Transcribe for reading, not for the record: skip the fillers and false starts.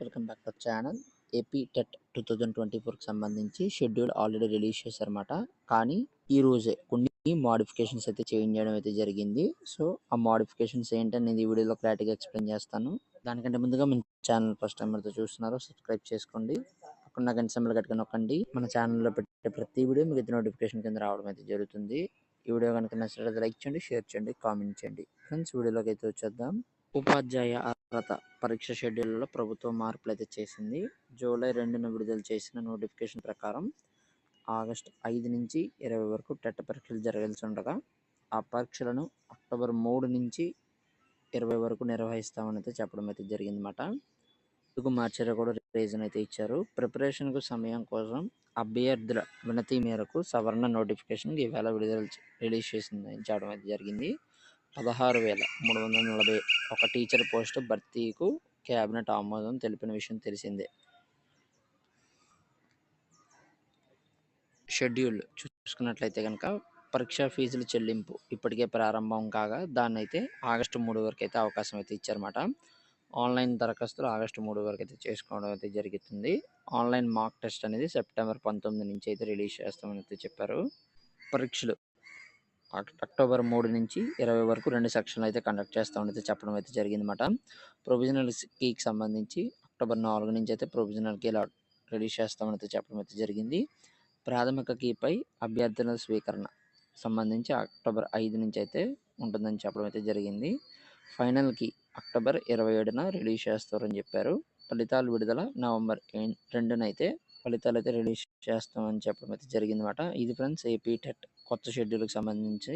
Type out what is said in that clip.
Welcome back to channel. AP TET 2024కి సంబంధించి schedule already release చేశారన్నమాట. కానీ ఈ రోజే కొన్ని మోడిఫికేషన్స్ అయితే చేంజ్ చేయడం అయితే జరిగింది. సో ఆ మోడిఫికేషన్స్ ఏంటనేది ఈ వీడియోలో క్లారిటీగా ఎక్స్ప్లెయిన్ చేస్తాను. దానికంటే ముందుగా మన ఛానల్ ఫస్ట్ టైం అయితే చూస్తున్నారో సబ్స్క్రైబ్ చేసుకోండి. అక్కడ గంట సింబల్ గట్టిగా నొక్కండి. మన ఛానల్లో పెట్టే ప్రతి వీడియో మీకు నోటిఫికేషన్ కింద రావడం అయితే జరుగుతుంది. ఈ వీడియో కనుక నచ్చినట్లయితే లైక్ చేయండి, షేర్ చేయండి, కామెంట్ చేయండి. ఫ్రెండ్స్, వీడియోలోకి అయితే వచ్చేద్దాం. ఉపాధ్యాయ అర్హత పరీక్ష షెడ్యూల్లో ప్రభుత్వం మార్పులు అయితే చేసింది. జూలై 2న విడుదల చేసిన నోటిఫికేషన్ ప్రకారం ఆగస్టు 5 నుంచి 20 వరకు టెట్ పరీక్షలు జరగాల్సి ఉండగా ఆ పరీక్షలను అక్టోబర్ 3 నుంచి 20 వరకు నిర్వహిస్తామని అయితే చెప్పడం అయితే జరిగిందన్నమాట. ఎందుకు మార్చారో కూడా రీజన్ అయితే ఇచ్చారు. ప్రిపరేషన్కు సమయం కోసం అభ్యర్థుల వినతి మేరకు సవరణ నోటిఫికేషన్ ఈవేళ రిలీజ్ చేయడం అయితే జరిగింది. 16,341 టీచర్ పోస్టు భర్తీకు కేబినెట్ ఆమోదం తెలిపిన విషయం తెలిసిందే. షెడ్యూల్ చూసుకున్నట్లయితే కనుక పరీక్షా ఫీజుల చెల్లింపు ఇప్పటికే ప్రారంభం కాగా దాన్ని అయితే ఆగస్టు 3 వరకు అయితే అవకాశం అయితే ఇచ్చారన్నమాట. ఆన్లైన్ దరఖాస్తులు ఆగస్టు 3 వరకు అయితే చేసుకోవడం అయితే జరుగుతుంది. ఆన్లైన్ మాక్ టెస్ట్ అనేది సెప్టెంబర్ 19 నుంచి అయితే రిలీజ్ చేస్తామని అయితే చెప్పారు. పరీక్షలు అక్టోబర్ 3 నుంచి 20 వరకు 2 సెక్షన్లు అయితే కండక్ట్ చేస్తామని అయితే చెప్పడం అయితే జరిగిందన్నమాట. ప్రొవిజనల్ కీకి సంబంధించి అక్టోబర్ 4 నుంచి అయితే ప్రొవిజనల్ కీ రిలీజ్ చేస్తామని అయితే చెప్పడం అయితే జరిగింది. ప్రాథమిక కీపై అభ్యర్థుల స్వీకరణ సంబంధించి అక్టోబర్ 5 నుంచి అయితే ఉంటుందని చెప్పడం అయితే జరిగింది. ఫైనల్ కీ అక్టోబర్ 27న రిలీజ్ చేస్తారని చెప్పారు. ఫలితాలు విడుదల నవంబర్ 2న అయితే ఫలితాలు అయితే రిలీజ్ చేస్తామని చెప్పడం అయితే జరిగిందన్నమాట. ఇది ఫ్రెండ్స్ ఏపీ టెట్ కొత్త షెడ్యూల్కి సంబంధించి